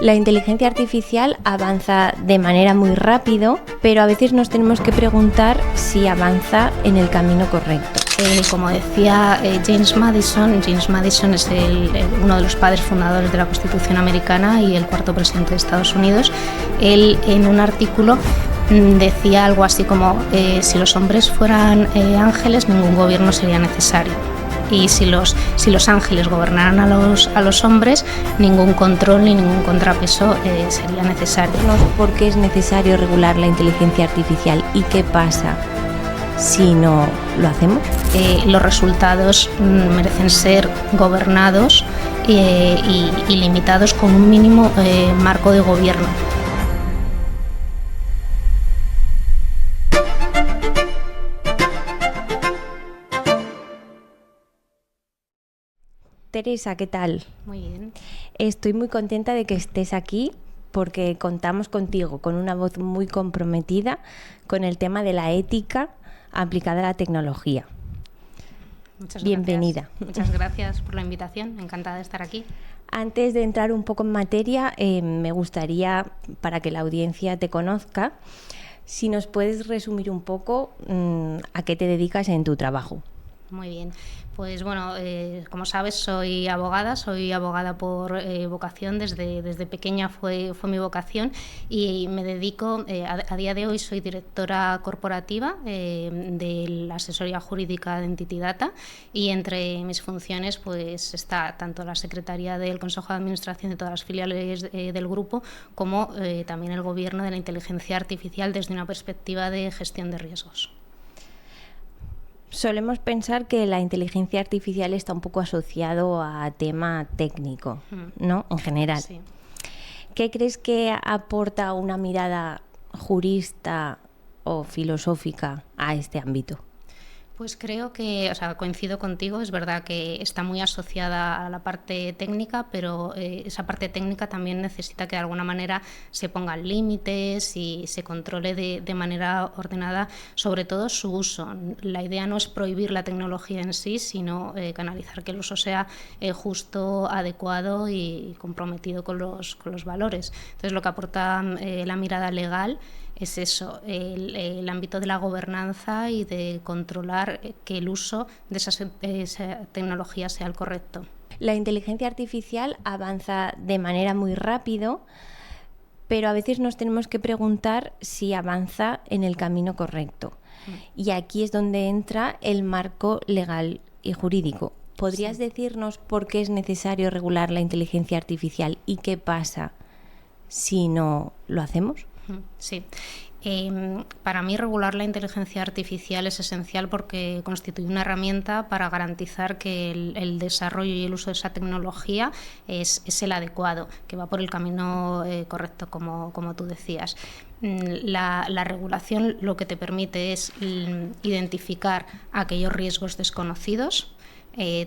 La inteligencia artificial avanza de manera muy rápido, pero a veces nos tenemos que preguntar si avanza en el camino correcto. Como decía James Madison es uno de los padres fundadores de la Constitución americana y el cuarto presidente de Estados Unidos. Él, en un artículo, decía algo así como si los hombres fueran ángeles, ningún gobierno sería necesario. Y si los ángeles gobernaran a los hombres, ningún control ni ningún contrapeso sería necesario. ¿Por qué es necesario regular la inteligencia artificial y qué pasa si no lo hacemos? Los resultados merecen ser gobernados y limitados con un mínimo marco de gobierno. Teresa, ¿qué tal? Muy bien. Estoy muy contenta de que estés aquí porque contamos contigo, con una voz muy comprometida con el tema de la ética aplicada a la tecnología. Muchas Bienvenida. Gracias. Muchas gracias por la invitación, encantada de estar aquí. Antes de entrar un poco en materia, me gustaría, para que la audiencia te conozca, si nos puedes resumir un poco a qué te dedicas en tu trabajo. Muy bien. Pues bueno, como sabes, soy abogada por vocación, desde pequeña fue mi vocación y me dedico, a día de hoy soy directora corporativa de la asesoría jurídica de Entity Data y entre mis funciones pues está tanto la secretaría del Consejo de Administración de todas las filiales del grupo como también el gobierno de la inteligencia artificial desde una perspectiva de gestión de riesgos. Solemos pensar que la inteligencia artificial está un poco asociado a tema técnico, ¿no? En general. Sí. ¿Qué crees que aporta una mirada jurista o filosófica a este ámbito? Pues creo que, coincido contigo, es verdad que está muy asociada a la parte técnica, pero esa parte técnica también necesita que de alguna manera se pongan límites y se controle de manera ordenada, sobre todo su uso. La idea no es prohibir la tecnología en sí, sino canalizar que el uso sea justo, adecuado y comprometido con los valores. Entonces, lo que aporta la mirada legal es eso, el ámbito de la gobernanza y de controlar que el uso de esa tecnología sea el correcto. La inteligencia artificial avanza de manera muy rápido, pero a veces nos tenemos que preguntar si avanza en el camino correcto. Y aquí es donde entra el marco legal y jurídico. ¿Podrías decirnos por qué es necesario regular la inteligencia artificial y qué pasa si no lo hacemos? Sí. Para mí regular la inteligencia artificial es esencial porque constituye una herramienta para garantizar que el desarrollo y el uso de esa tecnología es el adecuado, que va por el camino correcto, como tú decías. La regulación lo que te permite es identificar aquellos riesgos desconocidos.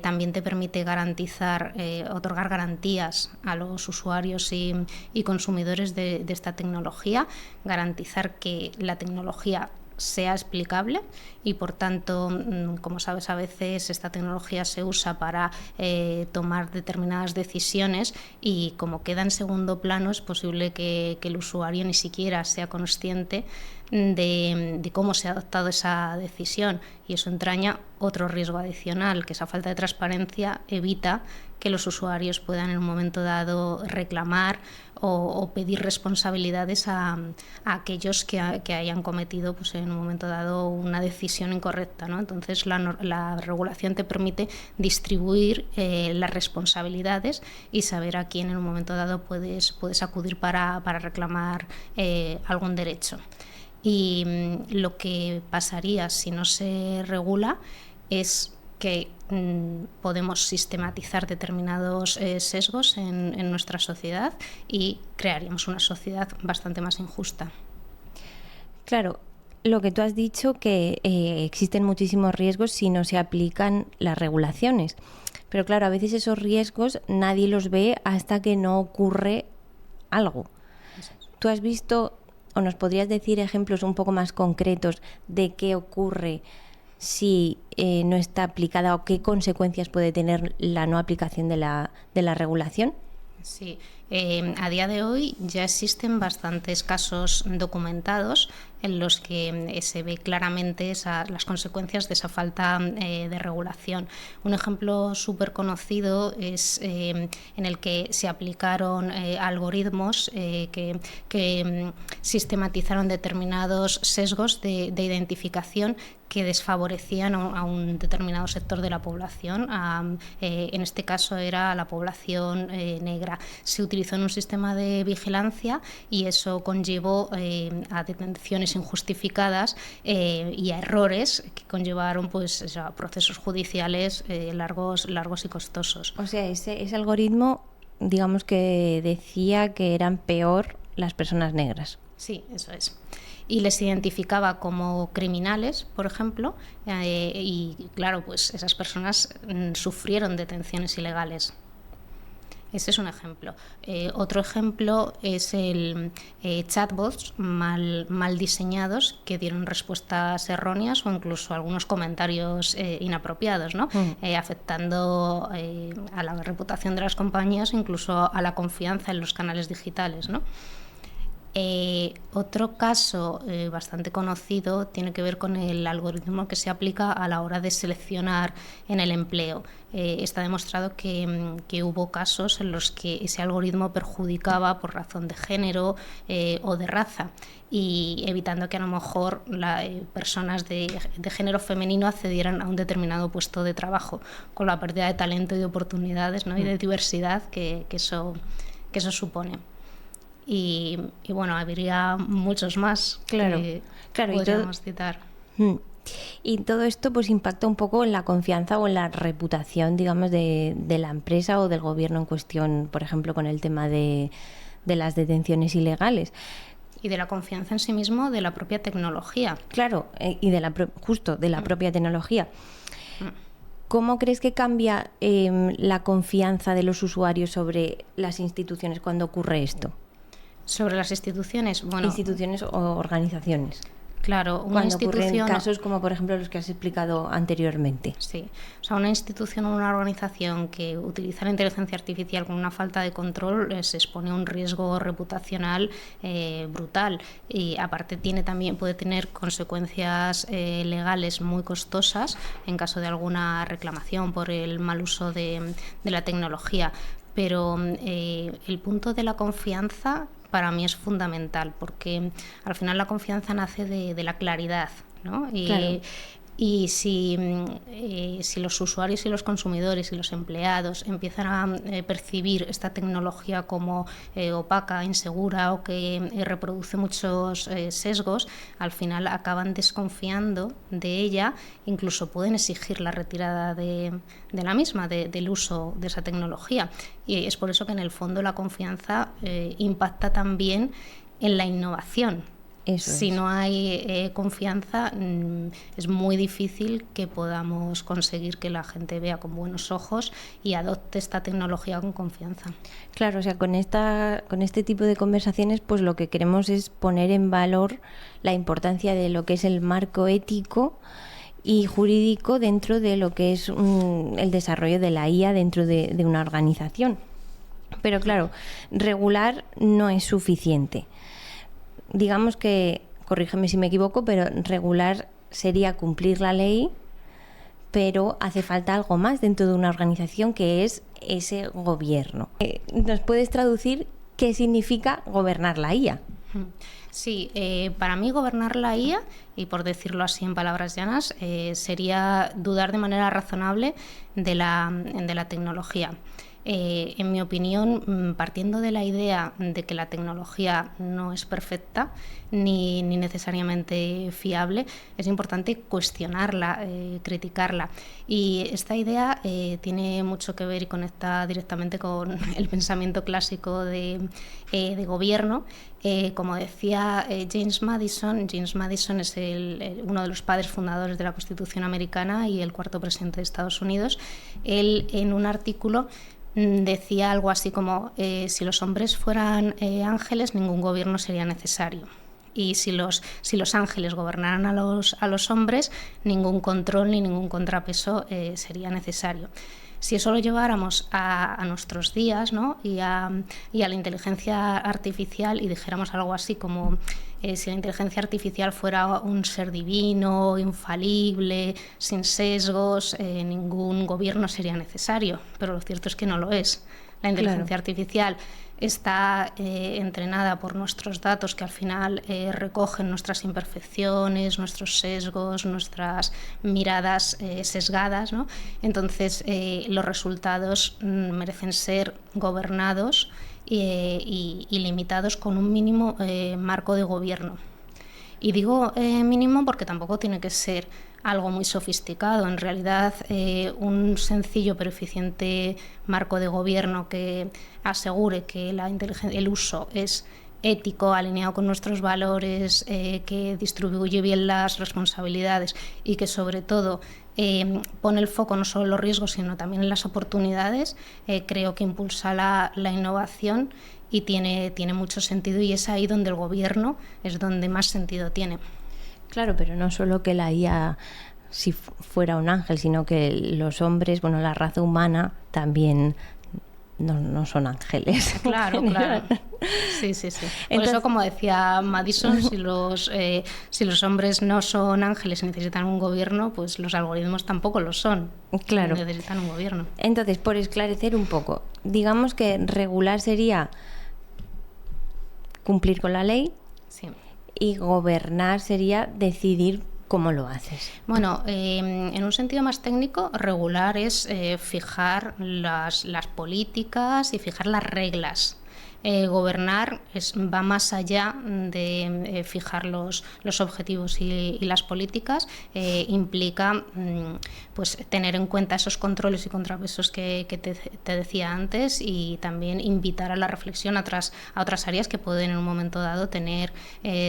También te permite garantizar, otorgar garantías a los usuarios y consumidores de esta tecnología, garantizar que la tecnología sea explicable y, por tanto, como sabes, a veces esta tecnología se usa para tomar determinadas decisiones y, como queda en segundo plano, es posible que el usuario ni siquiera sea consciente de cómo se ha adoptado esa decisión, y eso entraña otro riesgo adicional, que esa falta de transparencia evita que los usuarios puedan en un momento dado reclamar o pedir responsabilidades a aquellos que hayan cometido pues, en un momento dado una decisión incorrecta, ¿no? Entonces la regulación te permite distribuir las responsabilidades y saber a quién en un momento dado puedes acudir para reclamar algún derecho. Y lo que pasaría si no se regula es que podemos sistematizar determinados sesgos en nuestra sociedad y crearíamos una sociedad bastante más injusta. Claro, lo que tú has dicho, que existen muchísimos riesgos si no se aplican las regulaciones. Pero claro, a veces esos riesgos nadie los ve hasta que no ocurre algo. ¿Tú has visto o nos podrías decir ejemplos un poco más concretos de qué ocurre si no está aplicada o qué consecuencias puede tener la no aplicación de la regulación? Sí, A día de hoy ya existen bastantes casos documentados en los que se ve claramente las consecuencias de esa falta de regulación. Un ejemplo súper conocido es en el que se aplicaron algoritmos que sistematizaron determinados sesgos de identificación que desfavorecían a un determinado sector de la población. En este caso era la población negra. Se utilizó en un sistema de vigilancia y eso conllevó a detenciones injustificadas y a errores que conllevaron pues, a procesos judiciales largos y costosos. O sea, ese algoritmo, digamos que decía que eran peor las personas negras. Sí, eso es. Y les identificaba como criminales, por ejemplo, y claro, pues esas personas sufrieron detenciones ilegales. Ese es un ejemplo. Otro ejemplo es el chatbots mal diseñados que dieron respuestas erróneas o incluso algunos comentarios inapropiados, ¿no? Afectando a la reputación de las compañías, incluso a la confianza en los canales digitales, ¿no? Otro caso bastante conocido tiene que ver con el algoritmo que se aplica a la hora de seleccionar en el empleo. Está demostrado que hubo casos en los que ese algoritmo perjudicaba por razón de género o de raza, y evitando que a lo mejor personas de género femenino accedieran a un determinado puesto de trabajo, con la pérdida de talento y de oportunidades, ¿no? Y de diversidad que eso supone. Y bueno, habría muchos más que podríamos citar. Y todo esto pues impacta un poco en la confianza o en la reputación, digamos, de la empresa o del gobierno en cuestión, por ejemplo, con el tema de las detenciones ilegales. Y de la confianza en sí mismo de la propia tecnología. Claro, y de la propia tecnología. ¿Cómo crees que cambia la confianza de los usuarios sobre las instituciones cuando ocurre esto? Sobre las instituciones, instituciones o organizaciones. Claro, una institución... Cuando ocurren casos como, por ejemplo, los que has explicado anteriormente. Sí, o sea, una institución o una organización que utiliza la inteligencia artificial con una falta de control se expone a un riesgo reputacional brutal, y aparte puede tener consecuencias legales muy costosas en caso de alguna reclamación por el mal uso de la tecnología. Pero el punto de la confianza para mí es fundamental, porque al final la confianza nace de la claridad, ¿no? Claro. Y si los usuarios y los consumidores y los empleados empiezan a percibir esta tecnología como opaca, insegura o que reproduce muchos sesgos, al final acaban desconfiando de ella, incluso pueden exigir la retirada de la misma, del uso de esa tecnología. Y es por eso que en el fondo la confianza impacta también en la innovación. Si no hay confianza, es muy difícil que podamos conseguir que la gente vea con buenos ojos y adopte esta tecnología con confianza. Claro, o sea, con este tipo de conversaciones, pues lo que queremos es poner en valor la importancia de lo que es el marco ético y jurídico dentro de lo que es el desarrollo de la IA dentro de una organización. Pero claro, regular no es suficiente. Digamos que, corrígeme si me equivoco, pero regular sería cumplir la ley, pero hace falta algo más dentro de una organización, que es ese gobierno. ¿Nos puedes traducir qué significa gobernar la IA? Sí, para mí gobernar la IA, y por decirlo así en palabras llanas, sería dudar de manera razonable de la tecnología. En mi opinión, partiendo de la idea de que la tecnología no es perfecta ni necesariamente fiable, es importante cuestionarla, criticarla. Y esta idea tiene mucho que ver y conecta directamente con el pensamiento clásico de gobierno. Como decía James Madison es uno de los padres fundadores de la Constitución americana y el cuarto presidente de Estados Unidos. Él, en un artículo, decía algo así como si los hombres fueran ángeles, ningún gobierno sería necesario. Y si los ángeles gobernaran a los hombres, ningún control ni ningún contrapeso sería necesario. Si eso lo lleváramos a nuestros días, ¿no? y a la inteligencia artificial, y dijéramos algo así como si la inteligencia artificial fuera un ser divino, infalible, sin sesgos, ningún gobierno sería necesario, pero lo cierto es que no lo es. La inteligencia artificial está entrenada por nuestros datos, que al final recogen nuestras imperfecciones, nuestros sesgos, nuestras miradas sesgadas, ¿no? Entonces los resultados merecen ser gobernados y limitados con un mínimo marco de gobierno. Y digo mínimo porque tampoco tiene que ser algo muy sofisticado. En realidad, un sencillo pero eficiente marco de gobierno que asegure que el uso es ético, alineado con nuestros valores, que distribuye bien las responsabilidades y que sobre todo pone el foco no solo en los riesgos sino también en las oportunidades, creo que impulsa la innovación y tiene mucho sentido, y es ahí donde el gobierno es donde más sentido tiene. Claro, pero no solo que la IA si fuera un ángel, sino que los hombres, bueno, la raza humana también no son ángeles. Claro. Sí. Por eso, como decía Madison, si los hombres no son ángeles y necesitan un gobierno, pues los algoritmos tampoco lo son. Claro. Necesitan un gobierno. Entonces, por esclarecer un poco, digamos que regular sería cumplir con la ley. Sí. Y gobernar sería decidir cómo lo haces. Bueno, en un sentido más técnico, regular es fijar las políticas y fijar las reglas. Gobernar va más allá de fijar los objetivos y las políticas, implica pues tener en cuenta esos controles y contrapesos que te decía antes, y también invitar a la reflexión a otras áreas que pueden en un momento dado tener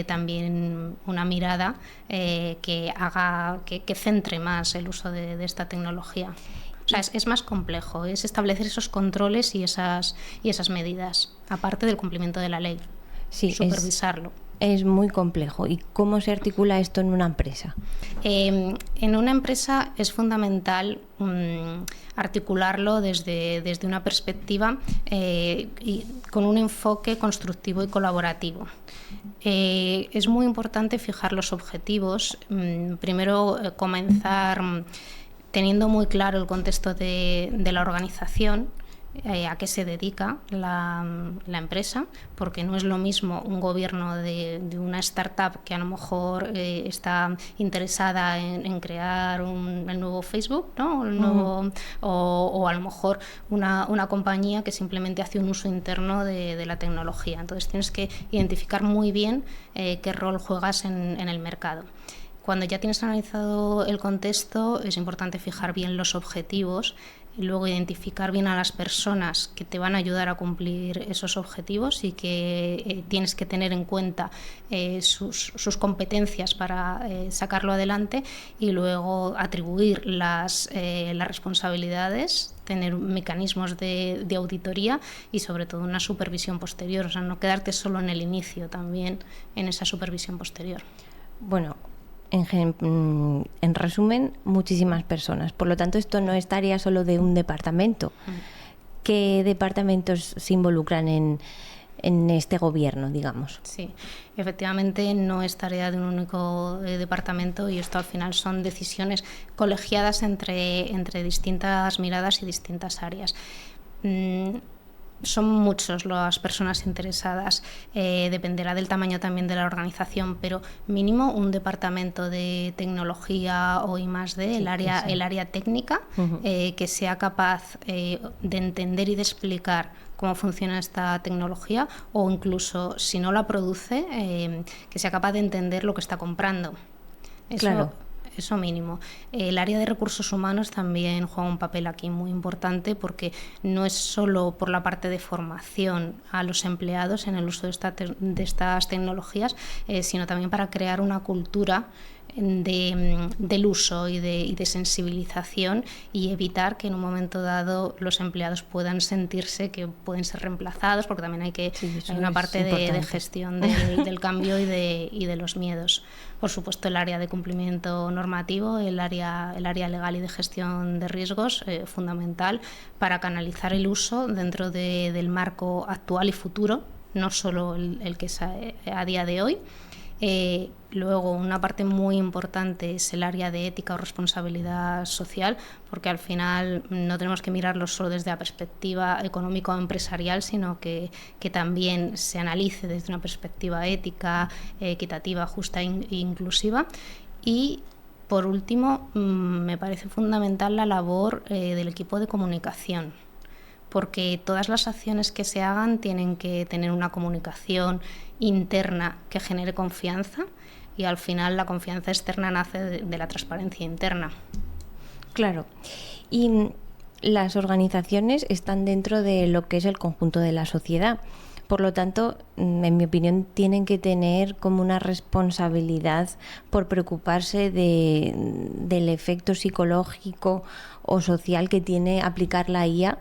también una mirada que haga que centre más el uso de esta tecnología. O sea, es más complejo, es establecer esos controles y esas medidas, aparte del cumplimiento de la ley, sí, supervisarlo. Es muy complejo. ¿Y cómo se articula esto en una empresa? En una empresa es fundamental articularlo desde una perspectiva y con un enfoque constructivo y colaborativo. Es muy importante fijar los objetivos. Primero, comenzar teniendo muy claro el contexto de la organización, a qué se dedica la empresa, porque no es lo mismo un gobierno de una startup que a lo mejor está interesada en crear el nuevo Facebook, ¿no? O a lo mejor una compañía que simplemente hace un uso interno de la tecnología. Entonces tienes que identificar muy bien qué rol juegas en el mercado. Cuando ya tienes analizado el contexto, es importante fijar bien los objetivos y luego identificar bien a las personas que te van a ayudar a cumplir esos objetivos y que tienes que tener en cuenta sus competencias para sacarlo adelante, y luego atribuir las responsabilidades, tener mecanismos de auditoría y sobre todo una supervisión posterior. O sea, no quedarte solo en el inicio, también en esa supervisión posterior. Bueno, en resumen, muchísimas personas. Por lo tanto, esto no es tarea solo de un departamento. ¿Qué departamentos se involucran en este gobierno, digamos? Sí, efectivamente no es tarea de un único departamento, y esto al final son decisiones colegiadas entre distintas miradas y distintas áreas. Son muchas las personas interesadas, dependerá del tamaño también de la organización, pero mínimo un departamento de tecnología o I+D, el área técnica, que sea capaz de entender y de explicar cómo funciona esta tecnología, o incluso si no la produce, que sea capaz de entender lo que está comprando. Eso mínimo. El área de recursos humanos también juega un papel aquí muy importante, porque no es solo por la parte de formación a los empleados en el uso de estas tecnologías, sino también para crear una cultura del uso y de sensibilización, y evitar que en un momento dado los empleados puedan sentirse que pueden ser reemplazados, porque también hay una parte de gestión del cambio y de los miedos. Por supuesto, el área de cumplimiento normativo, el área legal y de gestión de riesgos, fundamental para canalizar el uso dentro del marco actual y futuro, no solo el que es a día de hoy. Luego, una parte muy importante es el área de ética o responsabilidad social, porque al final no tenemos que mirarlo solo desde la perspectiva económica o empresarial, sino que también se analice desde una perspectiva ética, equitativa, justa e inclusiva. Y por último, me parece fundamental la labor del equipo de comunicación, porque todas las acciones que se hagan tienen que tener una comunicación interna que genere confianza, y al final la confianza externa nace de la transparencia interna. Claro. Y las organizaciones están dentro de lo que es el conjunto de la sociedad. Por lo tanto, en mi opinión, tienen que tener como una responsabilidad por preocuparse del efecto psicológico o social que tiene aplicar la IA.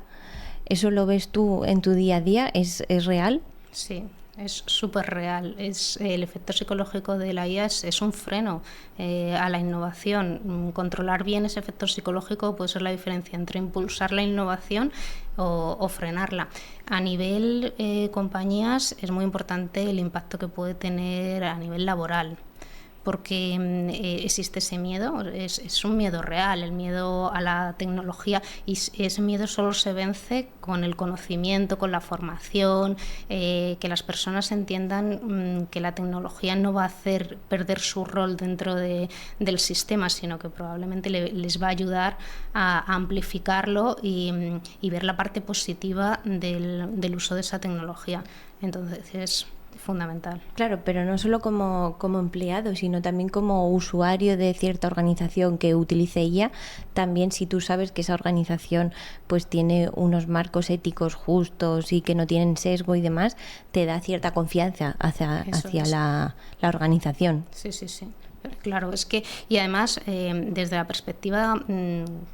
¿Eso lo ves tú en tu día a día? ¿Es real? Sí, es súper real. El efecto psicológico de la IA es un freno a la innovación. Controlar bien ese efecto psicológico puede ser la diferencia entre impulsar la innovación o frenarla. A nivel compañías es muy importante el impacto que puede tener a nivel laboral, porque existe ese miedo, es un miedo real, el miedo a la tecnología, y ese miedo solo se vence con el conocimiento, con la formación, que las personas entiendan que la tecnología no va a hacer perder su rol dentro del sistema, sino que probablemente les va a ayudar a amplificarlo y ver la parte positiva del uso de esa tecnología. Entonces es fundamental. Claro, pero no solo como empleado, sino también como usuario de cierta organización que utilice ella. También, si tú sabes que esa organización pues tiene unos marcos éticos justos y que no tienen sesgo y demás, te da cierta confianza hacia la organización. Sí. Claro, es que, y además desde la perspectiva,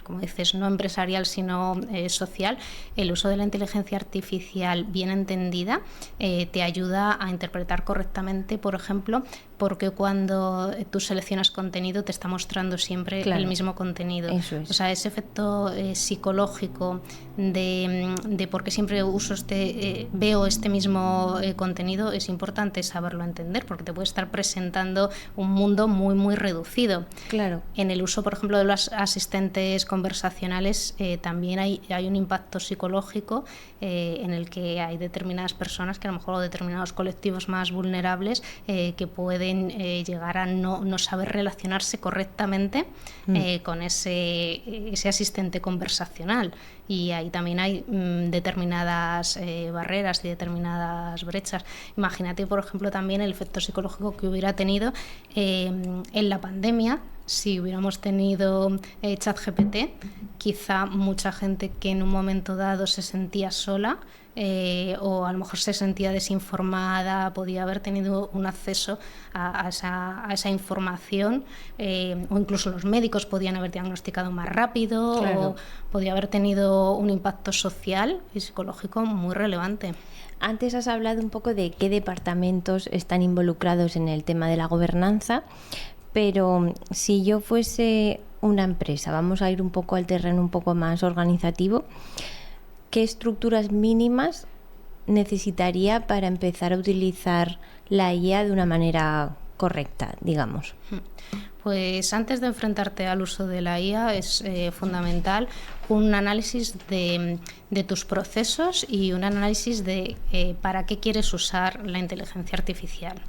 como dices, no empresarial sino social, el uso de la inteligencia artificial bien entendida te ayuda a interpretar correctamente, por ejemplo, porque cuando tú seleccionas contenido te está mostrando siempre el mismo contenido. Eso es. O sea, ese efecto psicológico de por qué siempre veo este mismo contenido, es importante saberlo entender, porque te puede estar presentando un mundo muy, muy reducido. Claro. En el uso, por ejemplo, de los asistentes conversacionales también hay un impacto psicológico en el que hay determinadas personas que a lo mejor, o determinados colectivos más vulnerables que pueden llegar a no saber relacionarse correctamente con ese asistente conversacional, y ahí también hay determinadas barreras y determinadas brechas. Imagínate, por ejemplo, también el efecto psicológico que hubiera tenido en la pandemia. Si hubiéramos tenido ChatGPT, quizá mucha gente que en un momento dado se sentía sola o a lo mejor se sentía desinformada, podía haber tenido un acceso a esa información, o incluso los médicos podían haber diagnosticado más rápido. Claro. O podía haber tenido un impacto social y psicológico muy relevante. Antes has hablado un poco de qué departamentos están involucrados en el tema de la gobernanza, pero si yo fuese una empresa, vamos a ir un poco al terreno un poco más organizativo, ¿qué estructuras mínimas necesitaría para empezar a utilizar la IA de una manera correcta, digamos? Pues antes de enfrentarte al uso de la IA es fundamental un análisis de tus procesos y un análisis de para qué quieres usar la inteligencia artificial.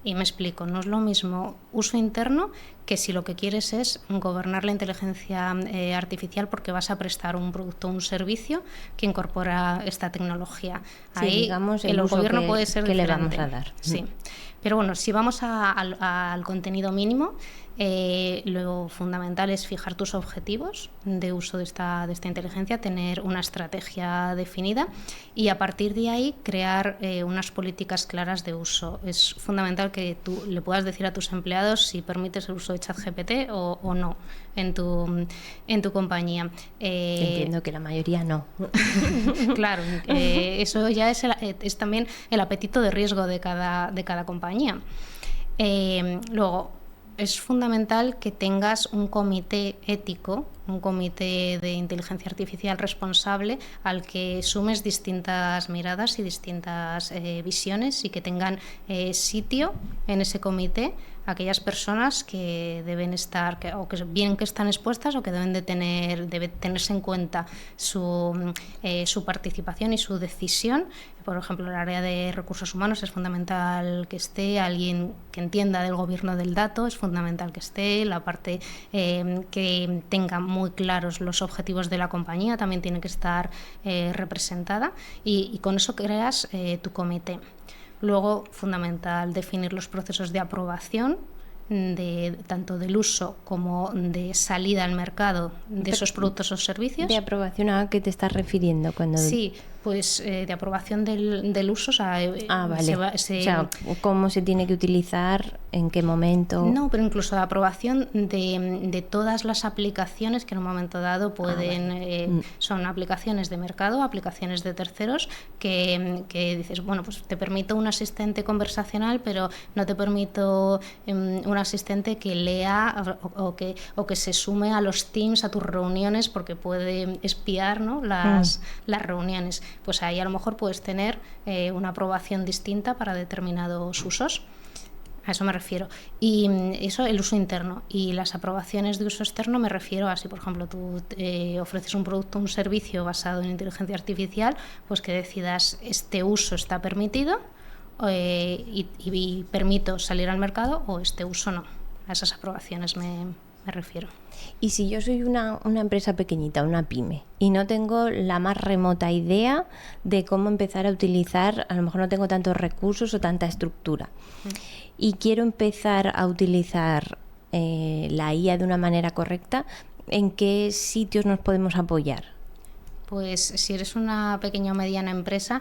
Y me explico, no es lo mismo uso interno que si lo que quieres es gobernar la inteligencia artificial porque vas a prestar un producto o un servicio que incorpora esta tecnología. Sí, ahí, digamos, el gobierno puede ser que diferente. Le vamos a dar. Sí. Pero bueno, si vamos al contenido mínimo, lo fundamental es fijar tus objetivos de uso de esta inteligencia, tener una estrategia definida y a partir de ahí crear unas políticas claras de uso. Es fundamental que tú le puedas decir a tus empleados si permites el uso de ChatGPT o no en tu compañía. Entiendo que la mayoría no. Claro, eso ya es también el apetito de riesgo de cada compañía. Luego, es fundamental que tengas un comité ético, un comité de inteligencia artificial responsable al que sumes distintas miradas y distintas visiones, y que tengan sitio en ese comité aquellas personas que deben estar, o que bien que están expuestas, o que debe tenerse en cuenta su participación y su decisión. Por ejemplo, en el área de recursos humanos es fundamental que esté alguien que entienda del gobierno del dato, es fundamental que esté la parte que tenga muy claros los objetivos de la compañía, también tiene que estar representada, y con eso creas tu comité. Luego, fundamental definir los procesos de aprobación, tanto del uso como de salida al mercado de esos productos o servicios. ¿De aprobación a qué te estás refiriendo? Sí, pues de aprobación del uso. O sea, vale. O sea, ¿cómo se tiene que utilizar? ¿En qué momento? No, pero incluso de aprobación de todas las aplicaciones que en un momento dado pueden... son aplicaciones de mercado, aplicaciones de terceros, que dices, bueno, pues te permito un asistente conversacional, pero no te permito un asistente que lea o que se sume a los Teams, a tus reuniones, porque puede espiar, ¿no?, las reuniones. Pues ahí a lo mejor puedes tener una aprobación distinta para determinados usos. A eso me refiero. Y eso, el uso interno. Y las aprobaciones de uso externo me refiero a si, por ejemplo, tú ofreces un producto o un servicio basado en inteligencia artificial, pues que decidas este uso está permitido y permito salir al mercado, o este uso no. A esas aprobaciones me refiero. Y si yo soy una empresa pequeñita, una pyme, y no tengo la más remota idea de cómo empezar a utilizar, a lo mejor no tengo tantos recursos o tanta estructura, y quiero empezar a utilizar la IA de una manera correcta, ¿en qué sitios nos podemos apoyar? Pues si eres una pequeña o mediana empresa,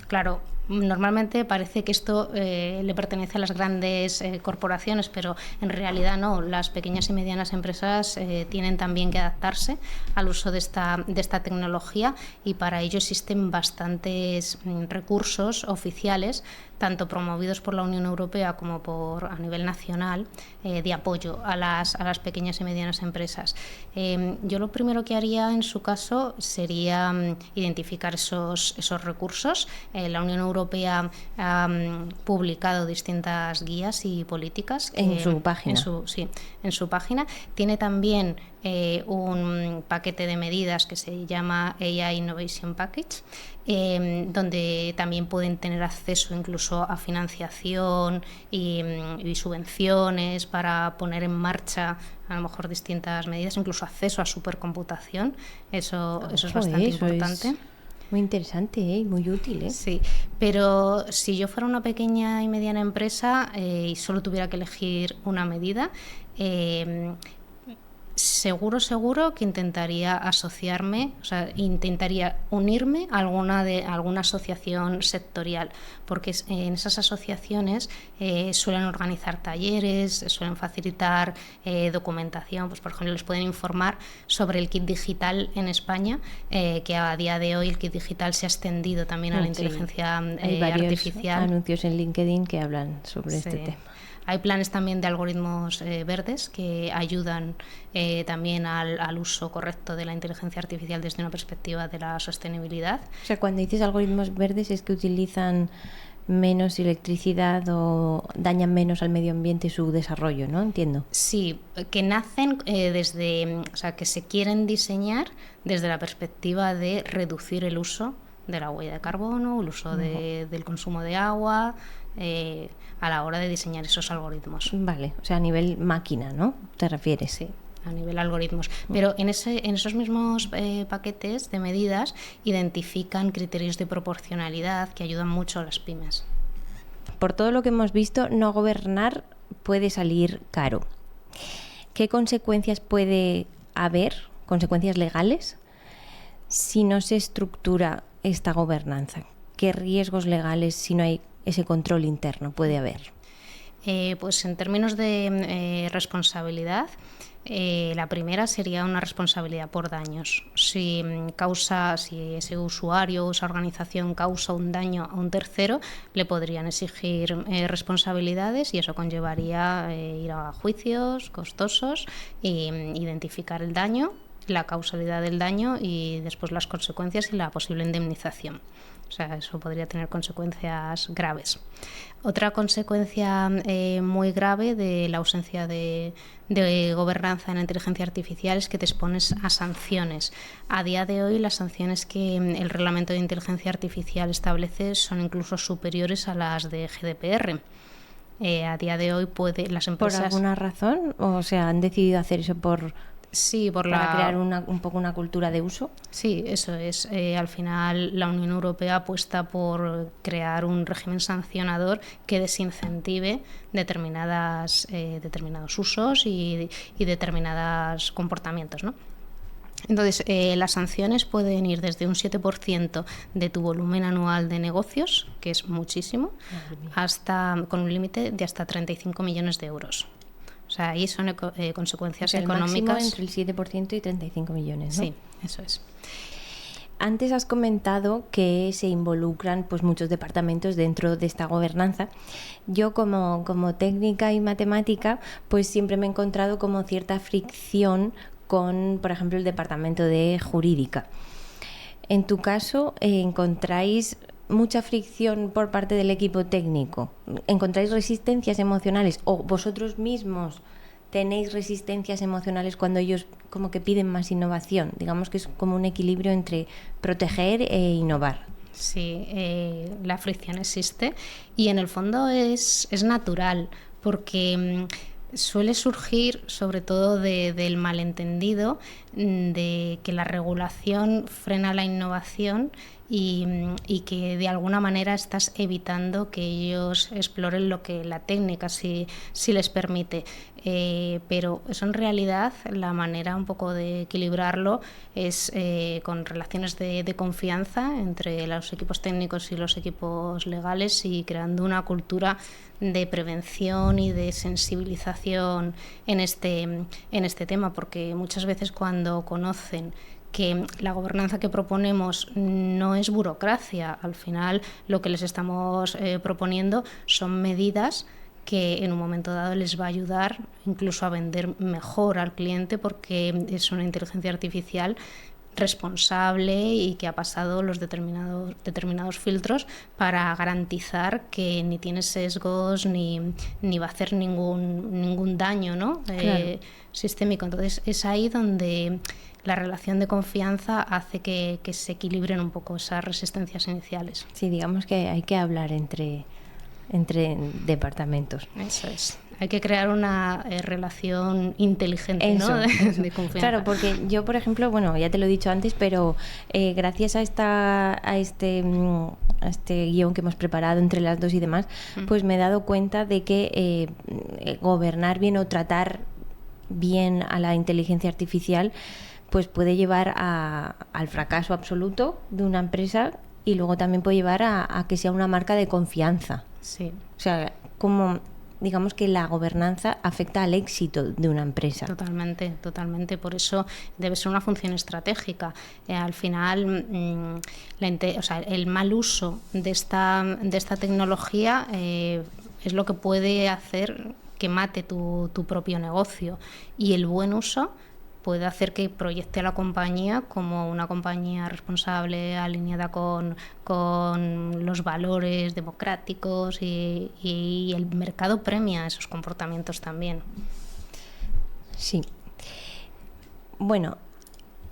claro, normalmente parece que esto le pertenece a las grandes corporaciones, pero en realidad no. Las pequeñas y medianas empresas tienen también que adaptarse al uso de esta tecnología, y para ello existen bastantes recursos oficiales, tanto promovidos por la Unión Europea como a nivel nacional, de apoyo a las pequeñas y medianas empresas. Yo lo primero que haría en su caso sería identificar esos recursos. La Unión Europea ha publicado distintas guías y políticas en su página. En su página. Tiene también un paquete de medidas que se llama AI Innovation Package, donde también pueden tener acceso incluso a financiación y subvenciones para poner en marcha a lo mejor distintas medidas, incluso acceso a supercomputación. Eso es bastante importante. Muy interesante y muy útil. Sí, pero si yo fuera una pequeña y mediana empresa y solo tuviera que elegir una medida, seguro que intentaría asociarme, o sea, intentaría unirme a alguna asociación sectorial, porque en esas asociaciones suelen organizar talleres, suelen facilitar documentación. Pues, por ejemplo, les pueden informar sobre el kit digital en España, que a día de hoy el kit digital se ha extendido también a la inteligencia Hay varios artificial. Anuncios en LinkedIn que hablan sobre este tema. Hay planes también de algoritmos verdes que ayudan también al uso correcto de la inteligencia artificial desde una perspectiva de la sostenibilidad. O sea, cuando dices algoritmos verdes es que utilizan menos electricidad o dañan menos al medio ambiente y su desarrollo, ¿no? Entiendo. Sí, que nacen o sea, que se quieren diseñar desde la perspectiva de reducir el uso de la huella de carbono, el uso del consumo de agua, a la hora de diseñar esos algoritmos. Vale, o sea, a nivel máquina, ¿no? ¿Te refieres? Sí, a nivel algoritmos. Pero en esos mismos paquetes de medidas identifican criterios de proporcionalidad que ayudan mucho a las pymes. Por todo lo que hemos visto, no gobernar puede salir caro. ¿Qué consecuencias puede haber, consecuencias legales, si no se estructura esta gobernanza? ¿Qué riesgos legales, si no hay ese control interno, puede haber? Pues en términos de responsabilidad, la primera sería una responsabilidad por daños. Si ese usuario o esa organización causa un daño a un tercero, le podrían exigir responsabilidades, y eso conllevaría ir a juicios costosos e identificar el daño, la causalidad del daño y después las consecuencias y la posible indemnización. O sea, eso podría tener consecuencias graves. Otra consecuencia muy grave de la ausencia de gobernanza en la inteligencia artificial es que te expones a sanciones. A día de hoy, las sanciones que el reglamento de inteligencia artificial establece son incluso superiores a las de GDPR. A día de hoy las empresas... ¿Por alguna razón? O sea, ¿han decidido hacer eso para crear un poco una cultura de uso? Sí, eso es. Al final, la Unión Europea apuesta por crear un régimen sancionador que desincentive determinados usos y determinados comportamientos, ¿no? Entonces, las sanciones pueden ir desde un 7% de tu volumen anual de negocios, que es muchísimo, con un límite de hasta 35 millones de euros. O sea, ahí son consecuencias económicas. El máximo entre el 7% y 35 millones, ¿no? Sí, eso es. Antes has comentado que se involucran pues muchos departamentos dentro de esta gobernanza. Yo como técnica y matemática pues siempre me he encontrado como cierta fricción con, por ejemplo, el departamento de jurídica. En tu caso, ¿encontráis mucha fricción por parte del equipo técnico? ¿Encontráis resistencias emocionales o vosotros mismos tenéis resistencias emocionales cuando ellos como que piden más innovación? Digamos que es como un equilibrio entre proteger e innovar. Sí, la fricción existe y en el fondo es natural, porque suele surgir sobre todo del malentendido de que la regulación frena la innovación y que de alguna manera estás evitando que ellos exploren lo que la técnica sí les permite. Pero eso en realidad la manera un poco de equilibrarlo es con relaciones de confianza entre los equipos técnicos y los equipos legales y creando una cultura de prevención y de sensibilización en este tema, porque muchas veces cuando conocen que la gobernanza que proponemos no es burocracia, al final lo que les estamos proponiendo son medidas que en un momento dado les va a ayudar incluso a vender mejor al cliente, porque es una inteligencia artificial responsable y que ha pasado los determinados filtros para garantizar que ni tiene sesgos ni va a hacer ningún daño, ¿no? Claro. Sistémico. Entonces es ahí donde la relación de confianza hace que se equilibren un poco esas resistencias iniciales. Sí, digamos que hay que hablar entre departamentos. Eso es. Hay que crear una relación inteligente, eso, ¿no? De confianza. Claro, porque yo, por ejemplo, bueno, ya te lo he dicho antes, pero gracias a este guión que hemos preparado entre las dos y demás, pues me he dado cuenta de que gobernar bien o tratar bien a la inteligencia artificial pues puede llevar al fracaso absoluto de una empresa y luego también puede llevar a que sea una marca de confianza. Sí. O sea, como digamos que la gobernanza afecta al éxito de una empresa. Totalmente, totalmente. Por eso debe ser una función estratégica. Al final, el mal uso de esta tecnología es lo que puede hacer que mate tu propio negocio, y el buen uso puede hacer que proyecte a la compañía como una compañía responsable, alineada con los valores democráticos, y el mercado premia esos comportamientos también. Sí. Bueno,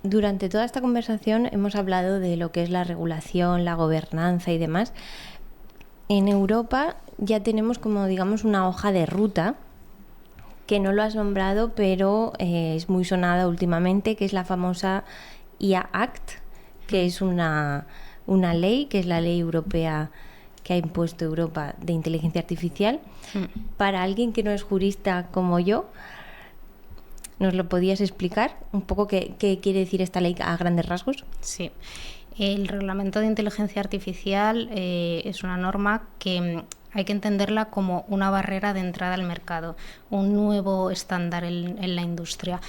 durante toda esta conversación hemos hablado de lo que es la regulación, la gobernanza y demás. En Europa ya tenemos como, digamos, una hoja de ruta que no lo has nombrado, pero es muy sonada últimamente, que es la famosa IA Act, que es una ley, que es la ley europea que ha impuesto Europa de inteligencia artificial. Para alguien que no es jurista como yo, ¿nos lo podías explicar un poco qué quiere decir esta ley a grandes rasgos? Sí. El reglamento de inteligencia artificial es una norma que hay que entenderla como una barrera de entrada al mercado, un nuevo estándar en la industria.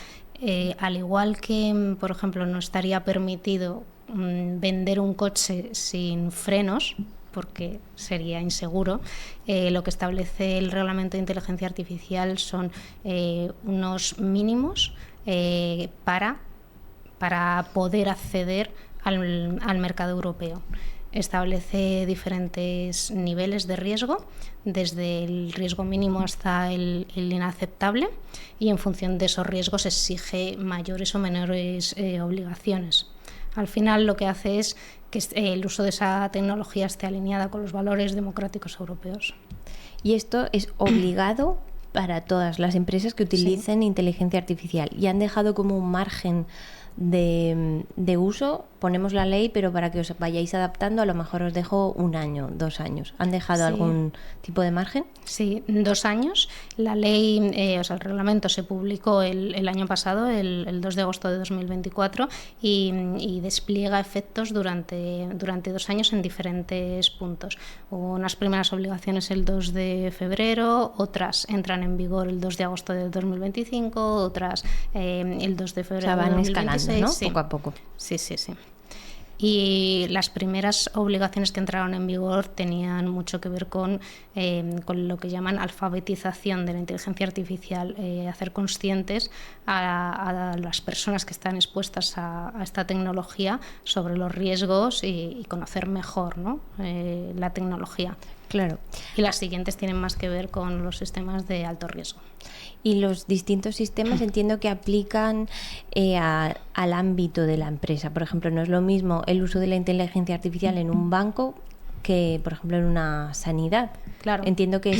Al igual que, por ejemplo, no estaría permitido vender un coche sin frenos, porque sería inseguro, lo que establece el reglamento de inteligencia artificial son unos mínimos para poder acceder al mercado europeo. Establece diferentes niveles de riesgo, desde el riesgo mínimo hasta el inaceptable, y en función de esos riesgos exige mayores o menores obligaciones. Al final lo que hace es que el uso de esa tecnología esté alineada con los valores democráticos europeos. Y esto es obligado para todas las empresas que utilicen inteligencia artificial, y han dejado como un margen de uso. Ponemos la ley, pero para que os vayáis adaptando, a lo mejor os dejo 1 año, 2 años. ¿Han dejado algún tipo de margen? Sí, 2 años. La ley, el reglamento se publicó el año pasado, el 2 de agosto de 2024, y despliega efectos durante 2 años en diferentes puntos. Unas primeras obligaciones el 2 de febrero, otras entran en vigor el 2 de agosto de 2025, otras el 2 de febrero. O sea, van de 2026, escalando, ¿no? Sí. Poco a poco. Sí. Y las primeras obligaciones que entraron en vigor tenían mucho que ver con lo que llaman alfabetización de la inteligencia artificial, hacer conscientes a las personas que están expuestas a esta tecnología sobre los riesgos y conocer mejor, ¿no? La tecnología. Claro. Y las siguientes tienen más que ver con los sistemas de alto riesgo. Y los distintos sistemas entiendo que aplican al ámbito de la empresa. Por ejemplo, no es lo mismo el uso de la inteligencia artificial en un banco que, por ejemplo, en una sanidad. Claro. Entiendo que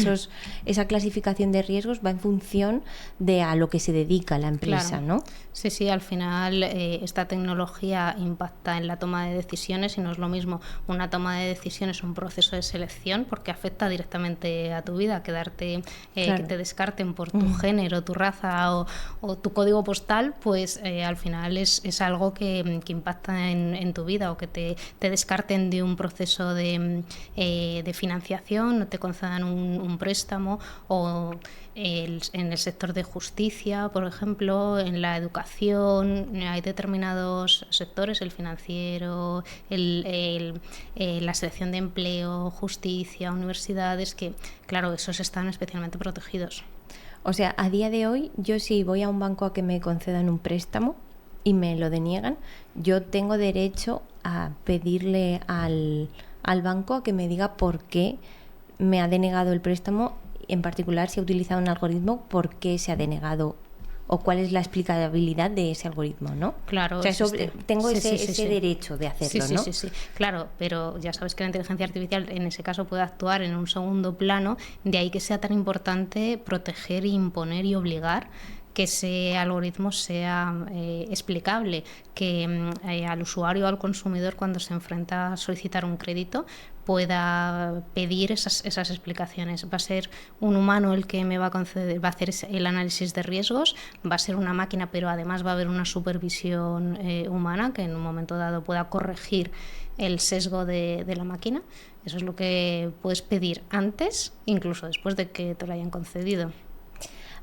esa clasificación de riesgos va en función de a lo que se dedica la empresa, claro. ¿no? Sí, al final esta tecnología impacta en la toma de decisiones, y no es lo mismo una toma de decisiones, un proceso de selección, porque afecta directamente a tu vida, quedarte, claro, que te descarten por tu género, tu raza o tu código postal, pues al final es algo que impacta en tu vida, o que te descarten de un proceso de financiación, no te concedan un préstamo, o en el sector de justicia, por ejemplo, en la educación, hay determinados sectores, el financiero, la selección de empleo, justicia, universidades, que, claro, esos están especialmente protegidos. O sea, a día de hoy, yo si voy a un banco a que me concedan un préstamo y me lo deniegan, yo tengo derecho a pedirle al banco a que me diga por qué me ha denegado el préstamo, en particular si ha utilizado un algoritmo, por qué se ha denegado o cuál es la explicabilidad de ese algoritmo, ¿no? Claro. O sea, tengo ese derecho de hacerlo, ¿no? Sí. Claro, pero ya sabes que la inteligencia artificial en ese caso puede actuar en un segundo plano, de ahí que sea tan importante proteger, imponer y obligar que ese algoritmo sea explicable, que al usuario o al consumidor, cuando se enfrenta a solicitar un crédito, pueda pedir esas explicaciones. Va a ser un humano el que me va a conceder, va a hacer el análisis de riesgos, va a ser una máquina, pero además va a haber una supervisión humana que en un momento dado pueda corregir el sesgo de la máquina. Eso es lo que puedes pedir antes, incluso después de que te lo hayan concedido.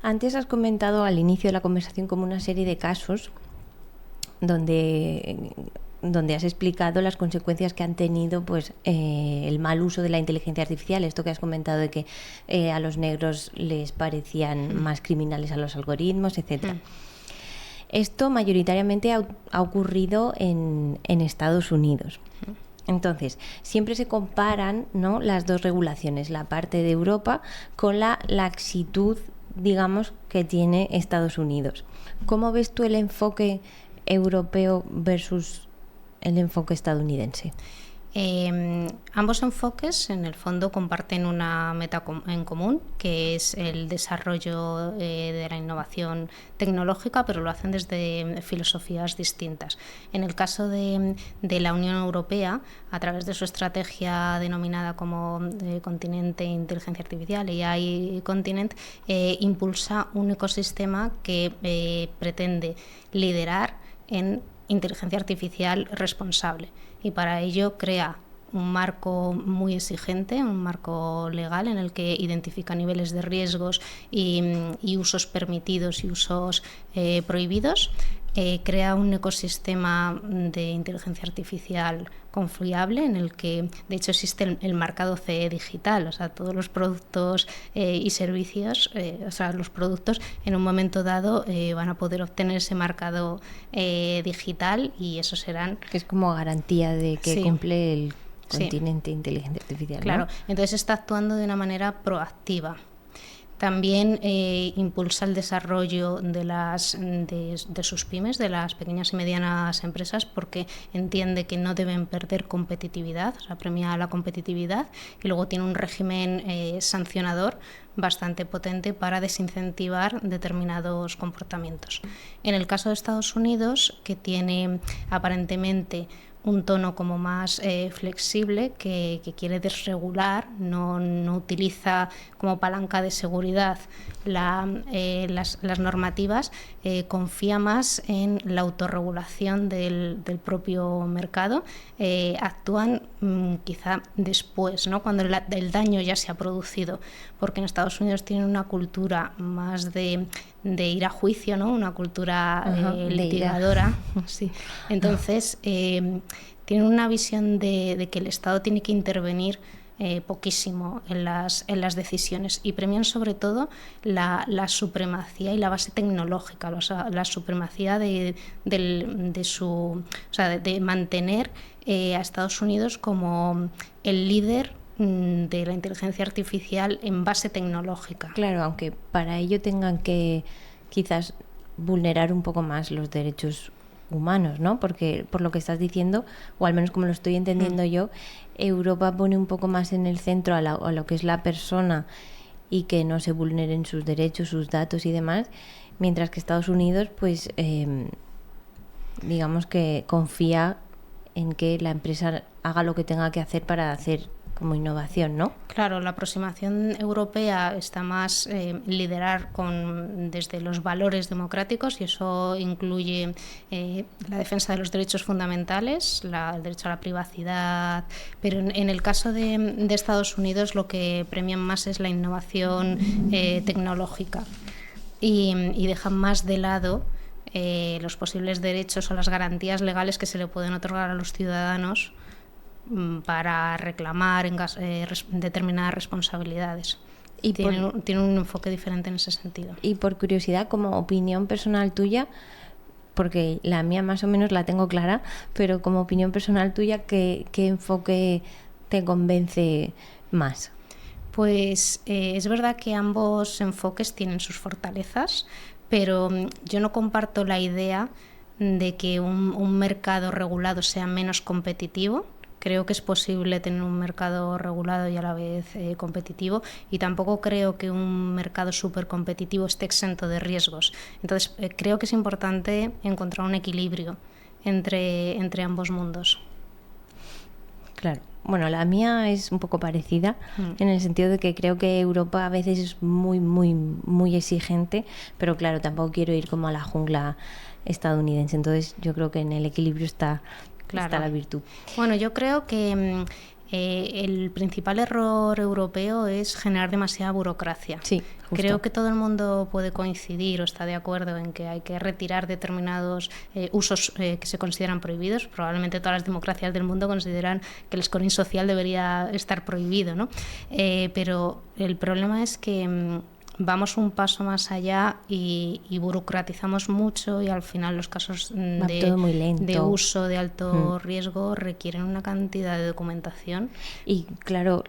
Antes has comentado al inicio de la conversación como una serie de casos donde has explicado las consecuencias que han tenido, pues el mal uso de la inteligencia artificial. Esto que has comentado de que a los negros les parecían más criminales a los algoritmos, etcétera. Esto mayoritariamente ha ocurrido en Estados Unidos. Entonces, siempre se comparan, ¿no?, las dos regulaciones, la parte de Europa con la laxitud, digamos, que tiene Estados Unidos. ¿Cómo ves tú el enfoque europeo versus el enfoque estadounidense? Ambos enfoques en el fondo comparten una meta en común, que es el desarrollo de la innovación tecnológica, pero lo hacen desde filosofías distintas. En el caso de la Unión Europea, a través de su estrategia denominada como Continente Inteligencia Artificial, AI Continent, impulsa un ecosistema que pretende liderar en inteligencia artificial responsable, y para ello crea un marco muy exigente, un marco legal en el que identifica niveles de riesgos y usos permitidos y usos prohibidos. Crea un ecosistema de inteligencia artificial confiable en el que de hecho existe el mercado CE digital, o sea, todos los productos y servicios, o sea, los productos en un momento dado van a poder obtener ese mercado digital y eso serán... Que es como garantía de que sí, cumple el continente inteligencia artificial, claro, ¿no? entonces está actuando de una manera proactiva. También impulsa el desarrollo de sus pymes, de las pequeñas y medianas empresas, porque entiende que no deben perder competitividad, o sea, premia la competitividad, y luego tiene un régimen sancionador bastante potente para desincentivar determinados comportamientos. En el caso de Estados Unidos, que tiene aparentemente un tono como más flexible, que quiere desregular, no utiliza como palanca de seguridad las normativas, confía más en la autorregulación del propio mercado, actúan quizá después, ¿no? Cuando el daño ya se ha producido, porque en Estados Unidos tienen una cultura más de ir a juicio, ¿no? Una cultura litigadora. Sí. Entonces, tienen una visión de que el Estado tiene que intervenir poquísimo en las decisiones y premian sobre todo la supremacía y la base tecnológica, o sea, la supremacía de mantener a Estados Unidos como el líder de la inteligencia artificial en base tecnológica. Claro, aunque para ello tengan que quizás vulnerar un poco más los derechos humanos, ¿no? Porque por lo que estás diciendo, o al menos como lo estoy entendiendo yo, Europa pone un poco más en el centro a lo que es la persona y que no se vulneren sus derechos, sus datos y demás, mientras que Estados Unidos, pues, digamos que confía en que la empresa haga lo que tenga que hacer para hacer como innovación, ¿no? Claro, la aproximación europea está más liderar desde los valores democráticos y eso incluye la defensa de los derechos fundamentales, el derecho a la privacidad, pero en el caso de Estados Unidos lo que premian más es la innovación tecnológica y dejan más de lado los posibles derechos o las garantías legales que se le pueden otorgar a los ciudadanos para reclamar determinadas responsabilidades. Y tiene un enfoque diferente en ese sentido. Y por curiosidad, como opinión personal tuya, porque la mía más o menos la tengo clara, pero como opinión personal tuya, ¿qué enfoque te convence más? Pues es verdad que ambos enfoques tienen sus fortalezas, pero yo no comparto la idea de que un mercado regulado sea menos competitivo. Creo que es posible tener un mercado regulado y a la vez competitivo, y tampoco creo que un mercado súper competitivo esté exento de riesgos. Entonces, creo que es importante encontrar un equilibrio entre ambos mundos. Claro. Bueno, la mía es un poco parecida en el sentido de que creo que Europa a veces es muy, muy, muy exigente, pero claro, tampoco quiero ir como a la jungla estadounidense. Entonces, yo creo que en el equilibrio está la virtud. Bueno, yo creo que el principal error europeo es generar demasiada burocracia. Sí, justo. Creo que todo el mundo puede coincidir o está de acuerdo en que hay que retirar determinados usos que se consideran prohibidos. Probablemente todas las democracias del mundo consideran que el scoring social debería estar prohibido, ¿no? Pero el problema es que vamos un paso más allá y burocratizamos mucho, y al final los casos de uso de alto riesgo requieren una cantidad de documentación. Y claro,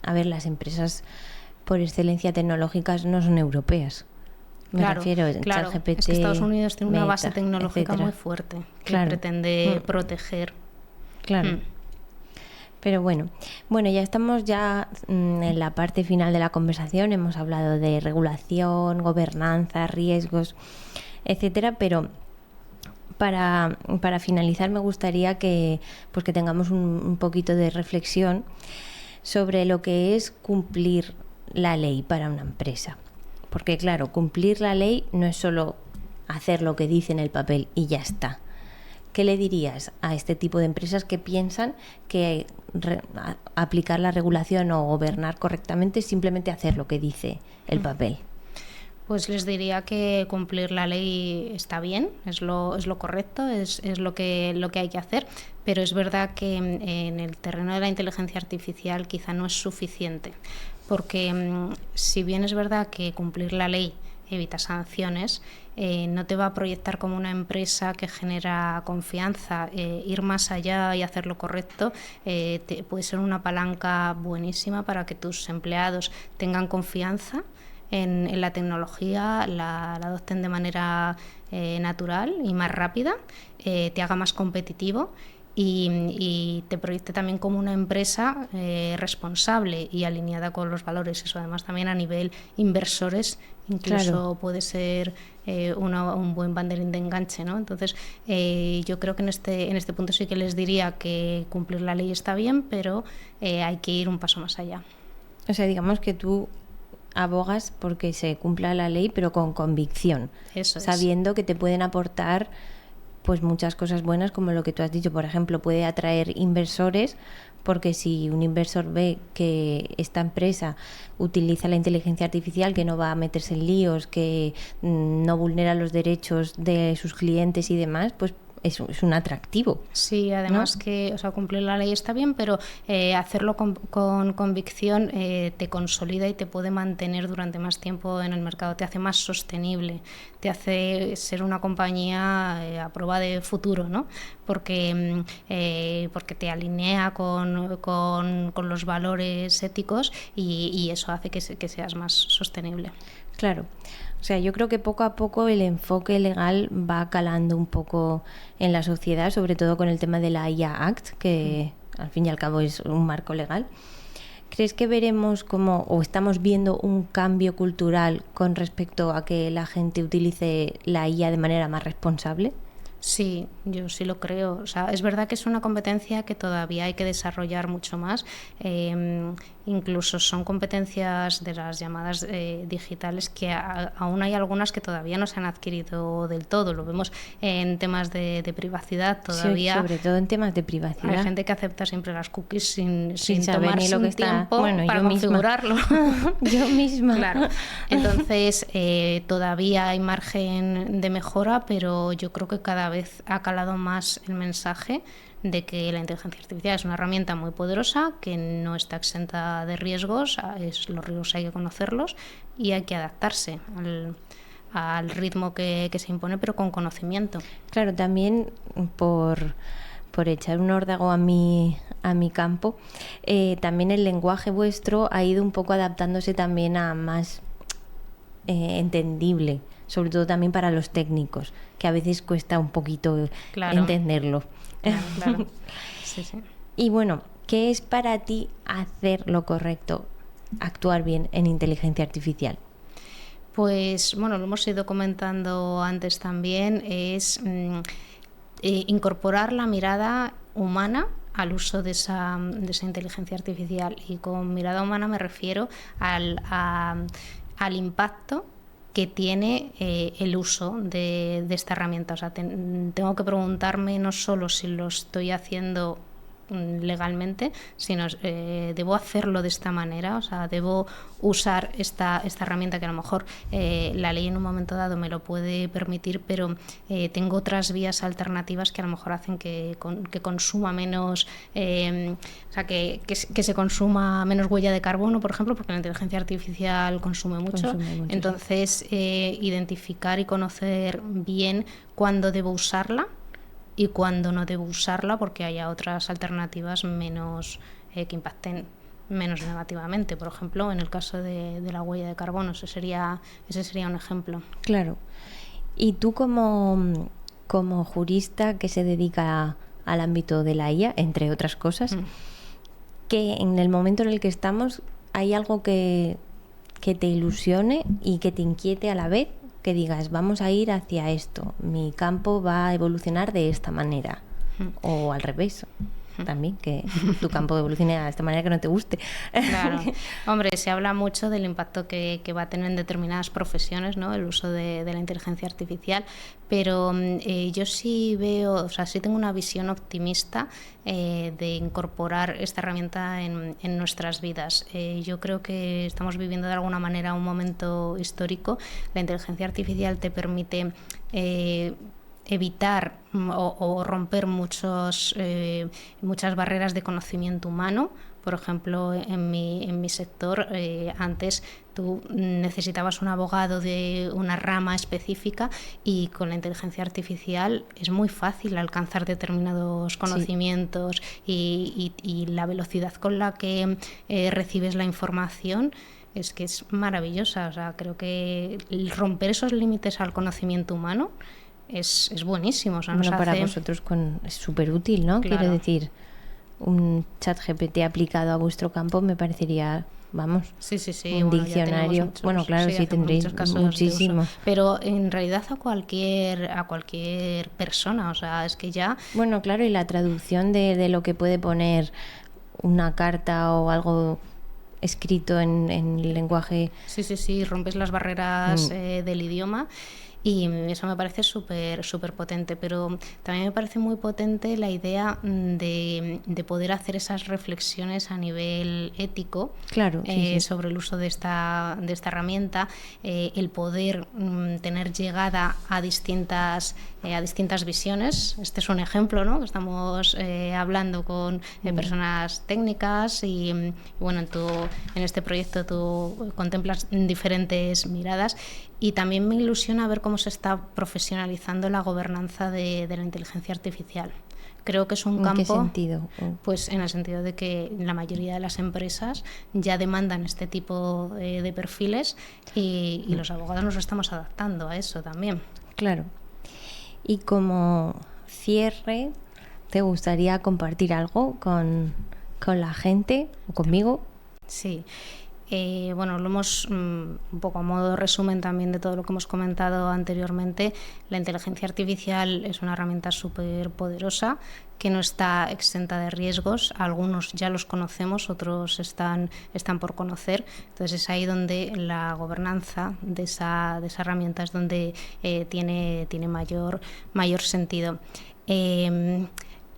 a ver, las empresas por excelencia tecnológicas no son europeas. Me refiero a ChatGPT, es que Estados Unidos tiene una base Meta, tecnológica etcétera. muy fuerte que pretende proteger. Claro. Pero bueno, ya estamos en la parte final de la conversación. Hemos hablado de regulación, gobernanza, riesgos, etcétera. Pero para finalizar me gustaría que tengamos un poquito de reflexión sobre lo que es cumplir la ley para una empresa. Porque claro, cumplir la ley no es solo hacer lo que dice en el papel y ya está. ¿qué le dirías a este tipo de empresas que piensan que aplicar la regulación o gobernar correctamente es simplemente hacer lo que dice el papel? Pues les diría que cumplir la ley está bien, es lo correcto, es lo que hay que hacer, pero es verdad que en el terreno de la inteligencia artificial quizá no es suficiente, porque si bien es verdad que cumplir la ley evita sanciones, no te va a proyectar como una empresa que genera confianza. Ir más allá y hacer lo correcto puede ser una palanca buenísima para que tus empleados tengan confianza en la tecnología, la adopten de manera natural y más rápida, te haga más competitivo y te proyecte también como una empresa responsable y alineada con los valores. Eso además también a nivel inversores incluso puede ser un buen banderín de enganche, ¿no? Entonces yo creo que en este punto sí que les diría que cumplir la ley está bien, pero hay que ir un paso más allá. O sea, digamos que tú abogas porque se cumpla la ley, pero con convicción, sabiendo que te pueden aportar pues muchas cosas buenas, como lo que tú has dicho. Por ejemplo, puede atraer inversores, porque si un inversor ve que esta empresa utiliza la inteligencia artificial, que no va a meterse en líos, que no vulnera los derechos de sus clientes y demás, pues es un atractivo. Sí, además, ¿no? Que, o sea, cumplir la ley está bien, pero hacerlo con convicción te consolida y te puede mantener durante más tiempo en el mercado, te hace más sostenible, te hace ser una compañía a prueba de futuro, ¿no? Porque te alinea con los valores éticos y eso hace que seas más sostenible. Claro. O sea, yo creo que poco a poco el enfoque legal va calando un poco en la sociedad, sobre todo con el tema de la IA Act, que al fin y al cabo es un marco legal. ¿Crees que veremos o estamos viendo un cambio cultural con respecto a que la gente utilice la IA de manera más responsable? Sí, yo sí lo creo. O sea, es verdad que es una competencia que todavía hay que desarrollar mucho más. Incluso son competencias de las llamadas digitales que aún hay algunas que todavía no se han adquirido del todo. Lo vemos en temas de privacidad todavía. Sí, sobre todo en temas de privacidad. Hay gente que acepta siempre las cookies sin saber tomarse ni lo que un tiempo para configurarlo. Yo misma. Claro. Entonces, todavía hay margen de mejora, pero yo creo que cada vez ha calado más el mensaje de que la inteligencia artificial es una herramienta muy poderosa, que no está exenta de riesgos, los riesgos hay que conocerlos y hay que adaptarse al ritmo que se impone, pero con conocimiento. Claro, también por echar un órdago a mi campo, también el lenguaje vuestro ha ido un poco adaptándose también a más entendible, sobre todo también para los técnicos, que a veces cuesta un poquito entenderlo. Claro. Sí. Y bueno, ¿qué es para ti hacer lo correcto, actuar bien en inteligencia artificial? Pues bueno, lo hemos ido comentando antes también, es incorporar la mirada humana al uso de esa inteligencia artificial, y con mirada humana me refiero al impacto que tiene el uso de esta herramienta. O sea, tengo que preguntarme no solo si lo estoy haciendo legalmente, sino debo hacerlo de esta manera. O sea, debo usar esta herramienta que a lo mejor la ley en un momento dado me lo puede permitir, pero tengo otras vías alternativas que a lo mejor hacen que consuma menos, o sea, que se consuma menos huella de carbono, por ejemplo, porque la inteligencia artificial consume mucho. Entonces, identificar y conocer bien cuándo debo usarla y cuándo no debo usarla, porque haya otras alternativas menos que impacten menos negativamente. Por ejemplo, en el caso de la huella de carbono, ese sería un ejemplo. Claro. Y tú como jurista que se dedica al ámbito de la IA, entre otras cosas, que en el momento en el que estamos, ¿hay algo que te ilusione y que te inquiete a la vez? Que digas, vamos a ir hacia esto, mi campo va a evolucionar de esta manera, o al revés. también, que tu campo evolucione de esta manera que no te guste. Claro. Hombre, se habla mucho del impacto que va a tener en determinadas profesiones, ¿no? El uso de la inteligencia artificial, pero yo sí veo, o sea, sí tengo una visión optimista de incorporar esta herramienta en nuestras vidas. Yo creo que estamos viviendo de alguna manera un momento histórico. La inteligencia artificial te permite evitar o romper muchas barreras de conocimiento humano. Por ejemplo, en mi sector, antes tú necesitabas un abogado de una rama específica y con la inteligencia artificial es muy fácil alcanzar determinados conocimientos, sí. y la velocidad con la que recibes la información es que es maravillosa. O sea, creo que romper esos límites al conocimiento humano es buenísimo. O sea, bueno, para vosotros es súper útil, ¿no? Claro. Quiero decir, un chat GPT aplicado a vuestro campo me parecería, vamos, sí, un diccionario. Muchos, bueno, claro, sí tendréis muchísimo. Pero en realidad a cualquier persona, o sea, es que ya... Bueno, claro, y la traducción de lo que puede poner una carta o algo escrito en lenguaje... Sí, rompes las barreras del idioma. Y eso me parece súper potente, pero también me parece muy potente la idea de poder hacer esas reflexiones a nivel ético, claro, sí. sobre el uso de esta herramienta, el poder tener llegada a distintas visiones. Este es un ejemplo, ¿no? Estamos hablando con personas técnicas y bueno, en este proyecto tú contemplas diferentes miradas. Y también me ilusiona ver cómo se está profesionalizando la gobernanza de la inteligencia artificial. Creo que es un campo... ¿En qué sentido? Pues en el sentido de que la mayoría de las empresas ya demandan este tipo de perfiles y los abogados nos estamos adaptando a eso también. Claro. Y como cierre, ¿te gustaría compartir algo con la gente o conmigo? Sí. Bueno, lo hemos un poco a modo de resumen también de todo lo que hemos comentado anteriormente. La inteligencia artificial es una herramienta súper poderosa que no está exenta de riesgos. Algunos ya los conocemos, otros están por conocer. Entonces es ahí donde la gobernanza de esa herramienta es donde tiene mayor sentido.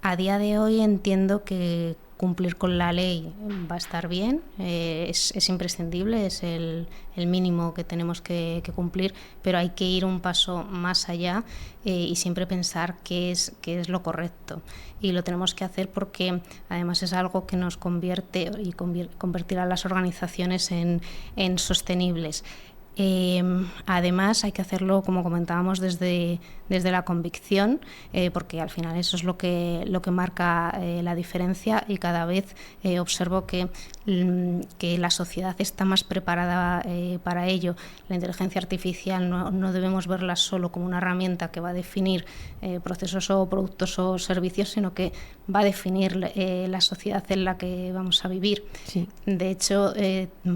A día de hoy entiendo que cumplir con la ley va a estar bien, es imprescindible, es el mínimo que tenemos que cumplir, pero hay que ir un paso más allá y siempre pensar qué es lo correcto. Y lo tenemos que hacer porque además es algo que nos convierte y convertirá a las organizaciones en sostenibles. Además hay que hacerlo, como comentábamos, desde la convicción, porque al final eso es lo que marca la diferencia, y cada vez observo que la sociedad está más preparada para ello. La inteligencia artificial no debemos verla solo como una herramienta que va a definir procesos o productos o servicios, sino que va a definir la sociedad en la que vamos a vivir. Sí. De hecho,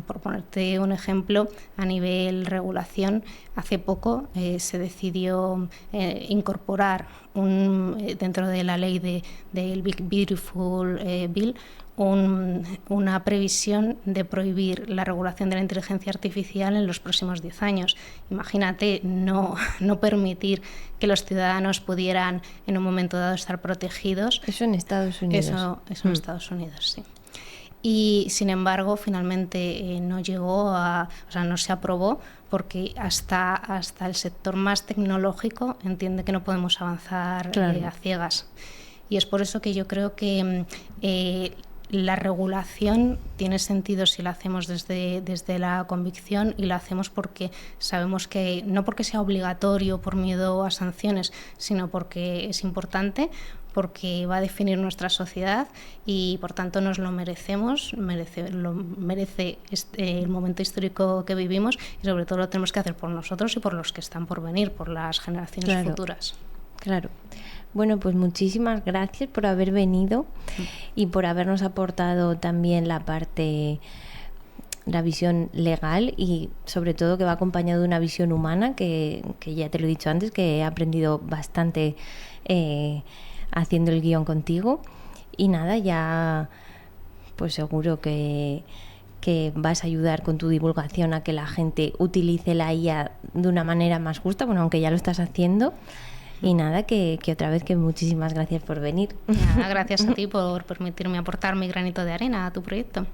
por ponerte un ejemplo, a nivel regulación, hace poco se decidió incorporar dentro de la ley del Big Beautiful Bill una previsión de prohibir la regulación de la inteligencia artificial en los próximos 10 años. Imagínate no permitir que los ciudadanos pudieran en un momento dado estar protegidos. Eso en Estados Unidos. Eso en Estados Unidos, sí. Y sin embargo finalmente no se aprobó, porque hasta el sector más tecnológico entiende que no podemos avanzar a ciegas. Y es por eso que yo creo que la regulación tiene sentido si la hacemos desde la convicción, y la hacemos porque sabemos que, no porque sea obligatorio por miedo a sanciones, sino porque es importante, porque va a definir nuestra sociedad y por tanto nos lo merecemos, merece el momento histórico que vivimos, y sobre todo lo tenemos que hacer por nosotros y por los que están por venir, por las generaciones futuras. Claro. Bueno, pues muchísimas gracias por haber venido y por habernos aportado también la visión legal, y sobre todo que va acompañado de una visión humana que ya te lo he dicho antes, que he aprendido bastante haciendo el guión contigo. Y nada, ya pues seguro que vas a ayudar con tu divulgación a que la gente utilice la IA de una manera más justa, bueno, aunque ya lo estás haciendo. Y nada, que otra vez que muchísimas gracias por venir. Nada, gracias a ti por permitirme aportar mi granito de arena a tu proyecto.